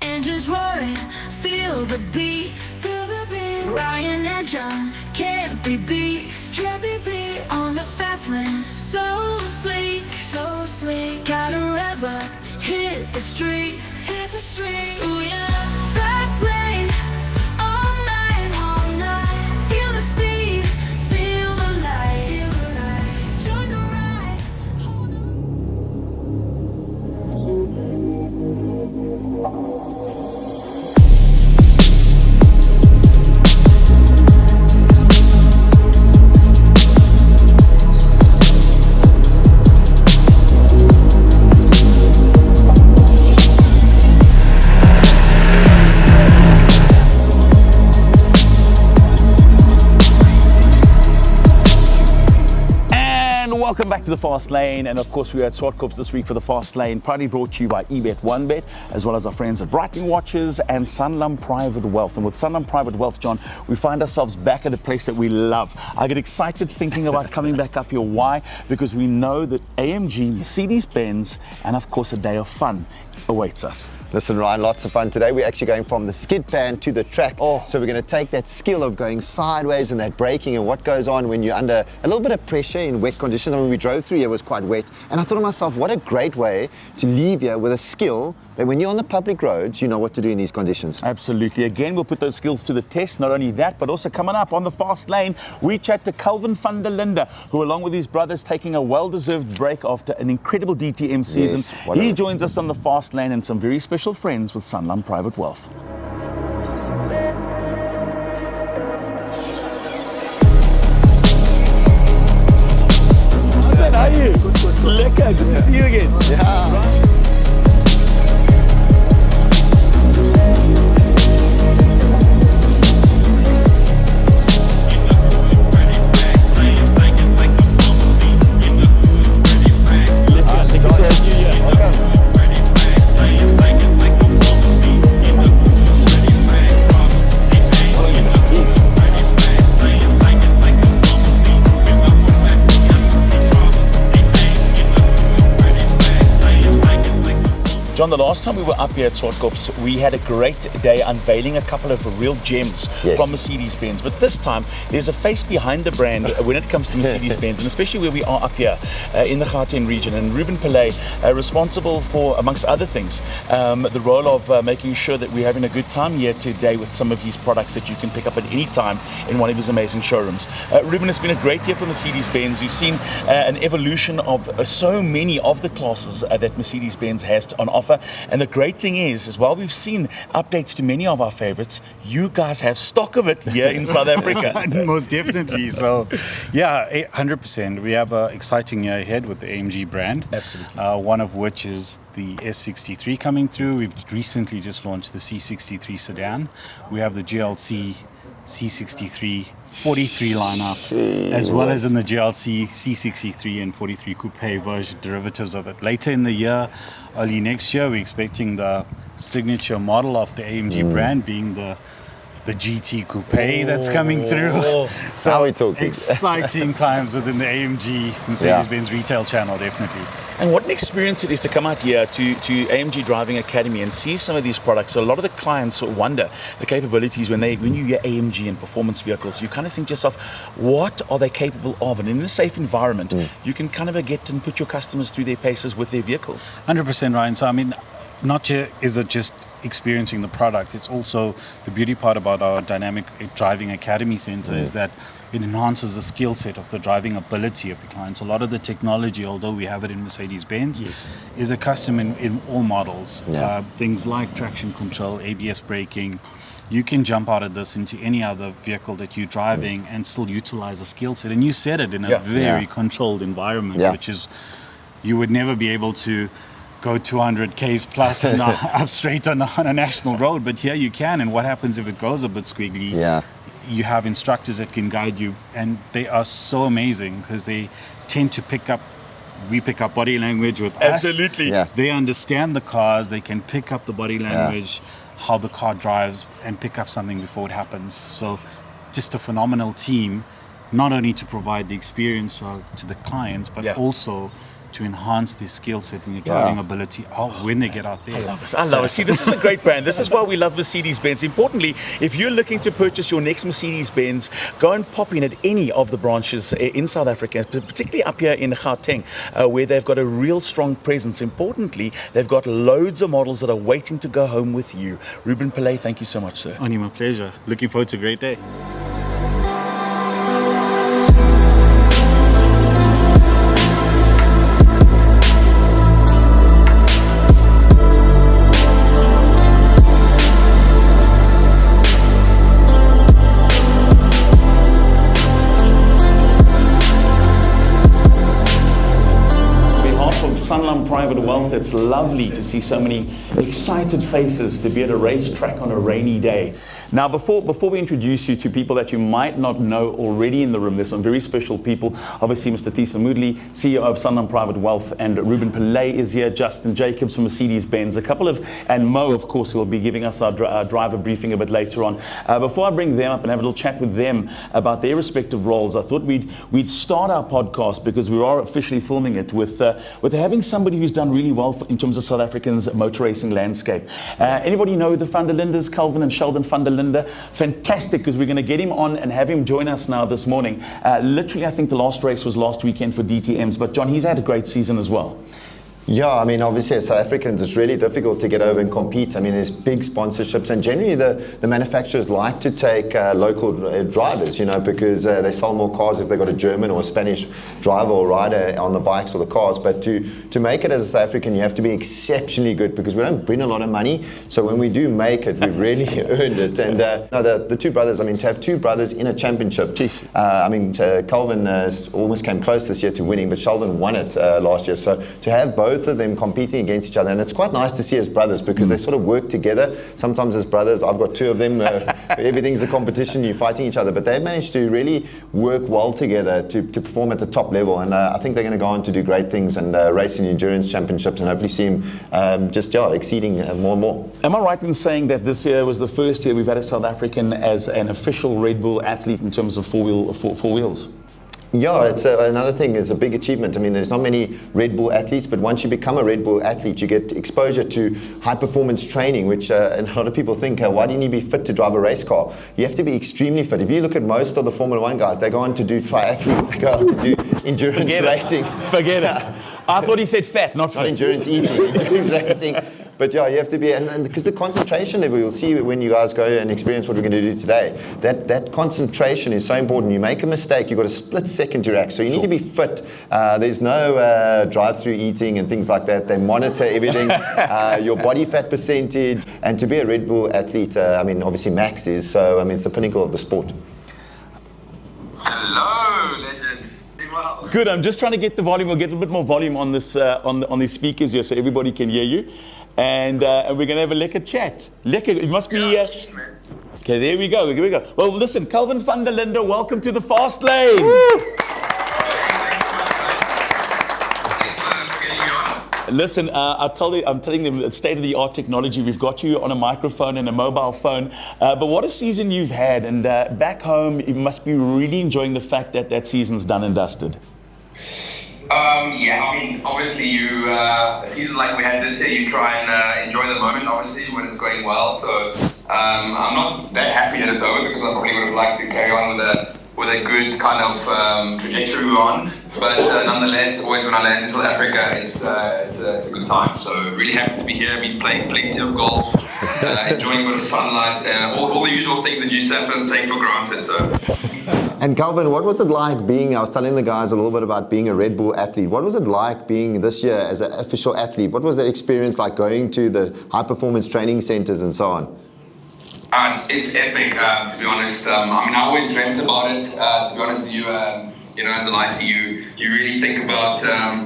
Engines roaring, feel the beat, Ryan and Jon can't be beat, on the fast lane, so sleek, gotta rev up, hit the street, ooh yeah, fast lane, all night, feel the speed, feel the light, join the ride, hold on. Welcome back to the Fast Lane, and of course we are at Swartkops this week for the Fast Lane, proudly brought to you by eBet1bet, as well as our friends at Brighton Watches and Sanlam Private Wealth. And with Sanlam Private Wealth, Jon, we find ourselves back at a place that we love. I get excited thinking about coming back up here. Why? Because we know that AMG, Mercedes-Benz, and of course a day of fun awaits us. Listen, Ryan, lots of fun today. We're actually going from the skid pan to the track. So we're going to take that skill of going sideways and that braking and what goes on when you're under a little bit of pressure in wet conditions. I mean, we drove through here, it was quite wet. And I thought to myself, what a great way to leave here with a skill that when you're on the public roads, you know what to do in these conditions. Absolutely. Again, we'll put those skills to the test. Not only that, but also coming up on the Fast Lane, we chat to Kelvin Van Der Linde, who along with his brothers taking a well-deserved break after an incredible DTM season. Yes, he joins us on the Fast Lane and some very special friends with Sanlam Private Wealth. How are you? Good. Lekker, good to see you again. Yeah. Jon, the last time we were up here at Swartkops, we had a great day unveiling a couple of real gems from Mercedes-Benz. But this time, there's a face behind the brand when it comes to Mercedes-Benz, and especially where we are up here in the Gauteng region. And Ruben Pillay, responsible for, amongst other things, the role of making sure that we're having a good time here today with some of his products that you can pick up at any time in one of his amazing showrooms. Ruben, it's been a great year for Mercedes-Benz. We've seen an evolution of so many of the classes that Mercedes-Benz has on offer. And the great thing is while we've seen updates to many of our favorites, you guys have stock of it here in South Africa. Most definitely. So, yeah, 100%. We have an exciting year ahead with the AMG brand. Absolutely. One of which is the S63 coming through. We've recently just launched the C63 sedan. We have the GLC C63 43 lineup, as well as in the GLC C63 and 43 coupe version derivatives of it. Later in the year, early next year, we're expecting the signature model of the AMG brand being the GT coupe that's coming through. So how are we talking? Exciting times within the AMG Mercedes-Benz retail channel, definitely. And what an experience it is to come out here to AMG Driving Academy and see some of these products. So a lot of the clients wonder the capabilities when you hear AMG and performance vehicles. You kind of think to yourself, what are they capable of? And in a safe environment, you can kind of get and put your customers through their paces with their vehicles. 100%, Ryan. So I mean, not is it just experiencing the product, it's also the beauty part about our dynamic driving academy center is that it enhances the skill set of the driving ability of the clients. A lot of the technology, although we have it in Mercedes-Benz, is a custom in all models. Things like traction control, ABS braking. You can jump out of this into any other vehicle that you're driving and still utilize a skill set. And you said it in a very controlled environment, which is, you would never be able to go 200 Ks plus up straight on a national road, but here you can. And what happens if it goes a bit squiggly? You have instructors that can guide you, and they are so amazing because they tend to pick up body language with us. Absolutely. They understand the cars, they can pick up the body language, how the car drives, and pick up something before it happens. So just a phenomenal team, not only to provide the experience to the clients, but also to enhance their skill set and their driving ability when they get out there. I love it. See, this is a great brand. This is why we love Mercedes-Benz. Importantly, if you're looking to purchase your next Mercedes-Benz, go and pop in at any of the branches in South Africa, particularly up here in Gauteng, where they've got a real strong presence. Importantly, they've got loads of models that are waiting to go home with you. Ruben Pillay, thank you so much, sir. Only my pleasure. Looking forward to a great day. Sanlam Private Wealth, it's lovely to see so many excited faces to be at a racetrack on a rainy day. Now, before we introduce you to people that you might not know already in the room, there's some very special people. Obviously, Mr. Thisa Moodley, CEO of Sanlam Private Wealth, and Ruben Pillay is here, Justin Jacobs from Mercedes-Benz, and Mo, of course, who will be giving us our driver briefing a bit later on. Before I bring them up and have a little chat with them about their respective roles, I thought we'd start our podcast, because we are officially filming it, with having somebody who's done really well in terms of South Africa's motor racing landscape. Anybody know the Van Der Lindes, Kelvin and Sheldon Van Der Linde? Fantastic, because we're going to get him on and have him join us now this morning. Literally, I think the last race was last weekend for DTMs, but John, he's had a great season as well. Yeah, I mean, obviously as South Africans, it's really difficult to get over and compete. I mean, there's big sponsorships, and generally the manufacturers like to take local drivers, you know, because they sell more cars if they've got a German or a Spanish driver or rider on the bikes or the cars. But to make it as a South African, you have to be exceptionally good, because we don't bring a lot of money. So when we do make it, we've really earned it. And the two brothers, I mean, to have two brothers in a championship, I mean, Kelvin almost came close this year to winning, but Sheldon won it last year. So to have both of them competing against each other, and it's quite nice to see as brothers, because they sort of work together. Sometimes as brothers, I've got two of them, everything's a competition, you're fighting each other, but they've managed to really work well together to perform at the top level, and I think they're going to go on to do great things and race in endurance championships, and hopefully see him exceeding more and more. Am I right in saying that this year was the first year we've had a South African as an official Red Bull athlete in terms of four wheels? Yeah, it's another thing, is a big achievement. I mean, there's not many Red Bull athletes, but once you become a Red Bull athlete, you get exposure to high performance training, which and a lot of people think, why do you need to be fit to drive a race car? You have to be extremely fit. If you look at most of the Formula 1 guys, they go on to do triathletes, they go on to do endurance racing. Forget it. I thought he said fat, not fit. Not endurance eating, endurance racing. But yeah, you have to be, and because the concentration level, you'll see when you guys go and experience what we're going to do today, that concentration is so important. You make a mistake, you've got a split second to react. So you need to be fit. There's no drive-through eating and things like that. They monitor everything, your body fat percentage. And to be a Red Bull athlete, I mean, obviously Max is, so I mean, it's the pinnacle of the sport. Hello, legend. Well. Good. I'm just trying to get the volume. We'll get a little bit more volume on this on these speakers here, so everybody can hear you. And we're gonna have a lekker chat. Lekker. It must be. Okay, there we go. Here we go. Well, listen, Kelvin Van Der Linde, welcome to the fast lane. Thanks for getting me on. Listen, I'm telling them the state-of-the-art technology. We've got you on a microphone and a mobile phone. But what a season you've had. And back home, you must be really enjoying the fact that that season's done and dusted. Yeah, I mean, obviously a season like we had this year, you try and enjoy the moment, obviously, when it's going well. So I'm not that happy that it's over, because I probably would have liked to carry on with a good kind of trajectory we're on. But nonetheless, always when I land in South Africa, it's a good time. So really happy to be here. I've been playing plenty of golf, enjoying a bit of sunlight, all the usual things that you surfers take for granted. So. And Kelvin, what was it like being, I was telling the guys a little bit about being a Red Bull athlete. What was it like being this year as an official athlete? What was that experience like, going to the high performance training centers and so on? It's epic, to be honest. I mean, I always dreamt about it. To be honest with you, as a lie to you, you really think about,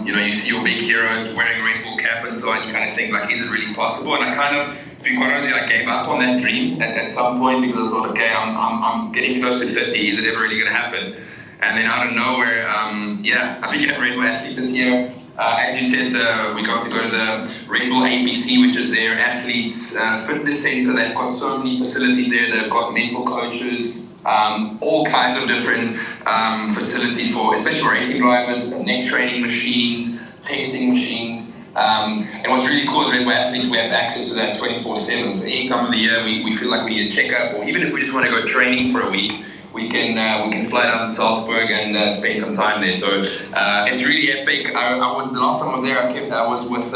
you see your big heroes wearing a Red Bull cap and so on. You kind of think, like, is it really possible? And I kind of, to be quite honest, I gave up on that dream at some point, because I was like, okay, I'm getting close to 50. Is it ever really going to happen? And then out of nowhere, I became a Red Bull athlete this year. As you said, we got to go to the Red Bull ABC, which is their athletes fitness center. They've got so many facilities there. They've got mental coaches, all kinds of different facilities for, especially racing drivers, neck training machines, tasting machines. And what's really cool is that we're athletes, we have access to that 24/7. So any time of the year we feel like we need a checkup, or even if we just want to go training for a week, we can fly down to Salzburg and spend some time there. So it's really epic. The last time I was there, I was with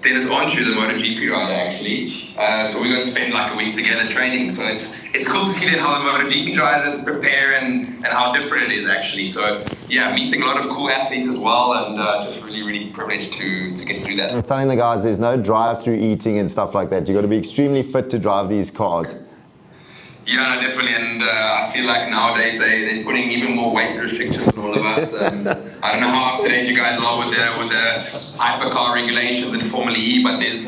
Dennis Onshu, the MotoGP rider, actually. So we're going to spend like a week together training. So it's cool to see then how the MotoGP drivers prepare and how different it is actually. So yeah, meeting a lot of cool athletes as well, and just really, really privileged to get to do that. I'm telling the guys there's no drive-through eating and stuff like that. You've got to be extremely fit to drive these cars. Yeah, definitely, and I feel like nowadays they're putting even more weight restrictions on all of us. I don't know how up to date you guys are with the hypercar regulations in Formula E, but there's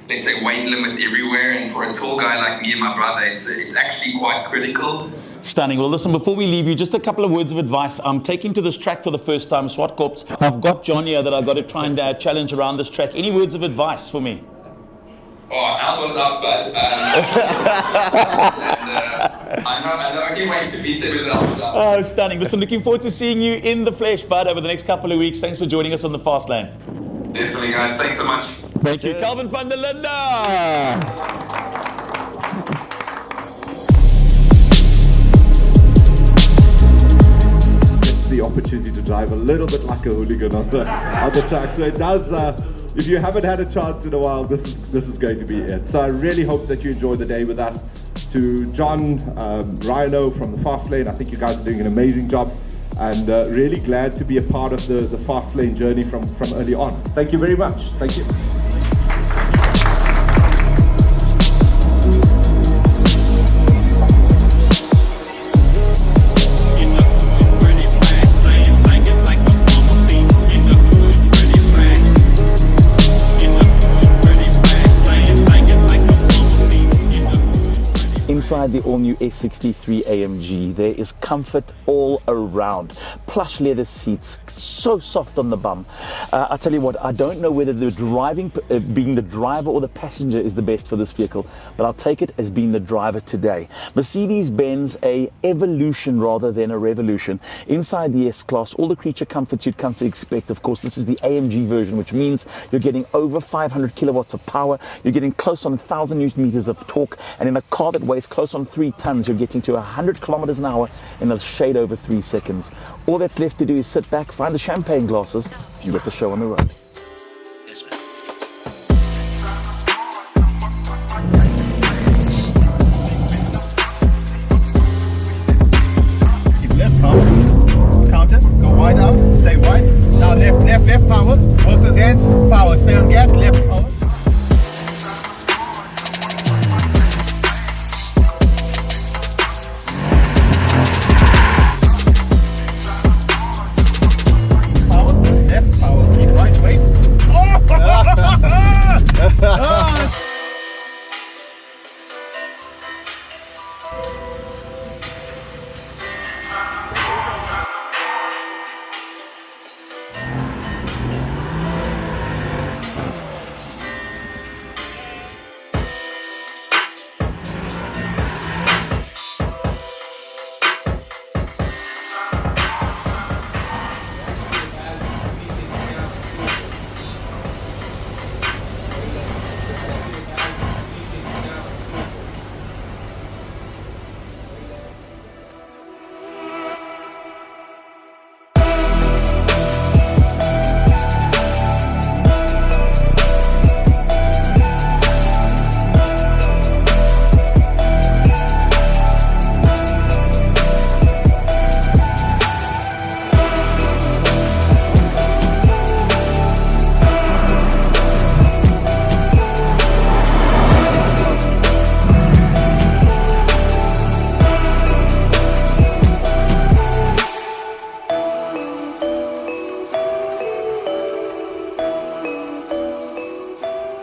let's say weight limits everywhere, and for a tall guy like me and my brother, it's actually quite critical. Stunning. Well, listen, before we leave you, just a couple of words of advice. I'm taking to this track for the first time, Swartkops. I've got Jon here that I've got to try and challenge around this track. Any words of advice for me? Oh, elbows up, bud. I can't wait to beat them with elbows up. Oh, stunning. Listen, looking forward to seeing you in the flesh, bud, over the next couple of weeks. Thanks for joining us on the Fast Lane. Definitely, guys. Thanks so much. Thank you. Kelvin Van Der Linde. The opportunity to drive a little bit like a hooligan on the track. So it does, if you haven't had a chance in a while, this is going to be it. So I really hope that you enjoy the day with us. To Jon, Ryan from the Fast Lane, I think you guys are doing an amazing job, and really glad to be a part of the Fast Lane journey from early on. Thank you very much. Thank you. Inside the all-new S63 AMG, there is comfort all around. Plush leather seats, so soft on the bum. I tell you what, I don't know whether the being the driver or the passenger is the best for this vehicle, but I'll take it as being the driver today. Mercedes-Benz, a evolution rather than a revolution. Inside the S-Class, all the creature comforts you'd come to expect. Of course, this is the AMG version, which means you're getting over 500 kilowatts of power, you're getting close on 1,000 newton meters of torque, and in a car that weighs close on 3 tons, you're getting to 100 kilometers an hour in a shade over 3 seconds. All that's left to do is sit back, find the champagne glasses, and get the show on the road. Keep left power, counter, go wide out, stay wide. Now left power, both those hands, power, stay on gas, left power.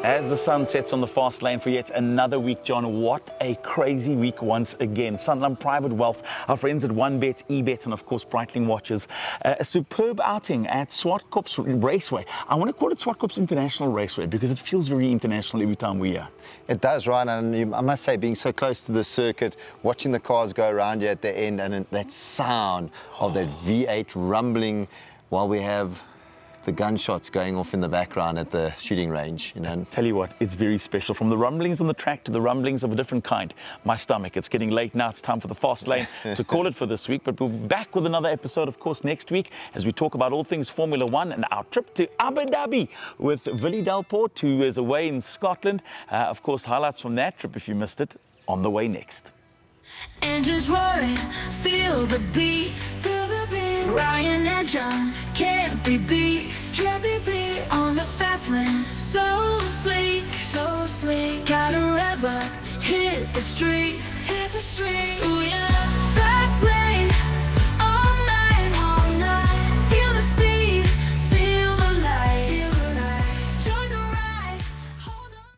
As the sun sets on the fast lane for yet another week, Jon, what a crazy week once again. Sanlam Private Wealth, our friends at OneBet, eBet, and of course Breitling Watches. A superb outing at Swartkops Raceway. I want to call it Swartkops International Raceway because it feels very international every time we're here. It does, right? And I must say, being so close to the circuit, watching the cars go around here at the end, and that sound of that V8 rumbling while we have the gunshots going off in the background at the shooting range, you know. Tell you what, it's very special. From the rumblings on the track to the rumblings of a different kind. My stomach, it's getting late now. It's time for the fast lane to call it for this week. But we'll be back with another episode, of course, next week as we talk about all things Formula One and our trip to Abu Dhabi with Willie Delport, who is away in Scotland. Of course, highlights from that trip, if you missed it, on the way next. Engines roaring, feel the beat, feel the beat. Ryan and Jon can't be beat, on the fast lane. So sleek, so sleek. Gotta rev up, hit the street, hit the street.